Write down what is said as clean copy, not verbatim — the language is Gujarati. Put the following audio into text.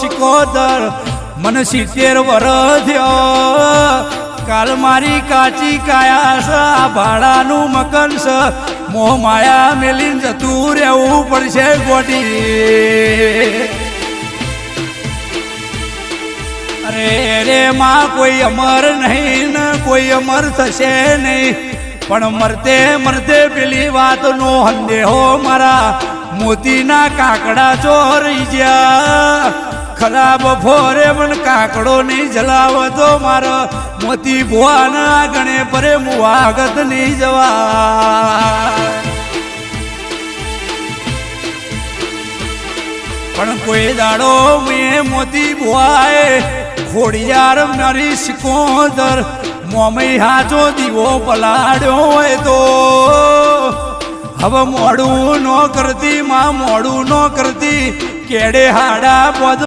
સિકોદર મને 70 વર્ષ થયો કાલ મારી કાચી કાયા છે આ ભાડાનું મકાન છે મોહ માયા મેલીને જતું રહેવું પડશે ગોડી અરે રે માં કોઈ અમર નહીં ને કોઈ અમર થશે નહીં પણ મરતે મરતે પેલી વાતનો સંદેહો મારા મોતીના કાકડા ચોરી ગયા ખરાબ ફોરે મને કાકડો નહીં જલાવતો મારો મોતી ભુવાના ગણે પરે મુવાગત નહીં જવા પણ કોઈ દાડો મેં મોતી ભુવાએ ખોડિયાર મારી સિકોદર મોમઈ હાચો દીવો પલાડ્યો હોય તો હવે મોડું ન કરતી માં મોડું ન કરતી કેડે હાડા પદ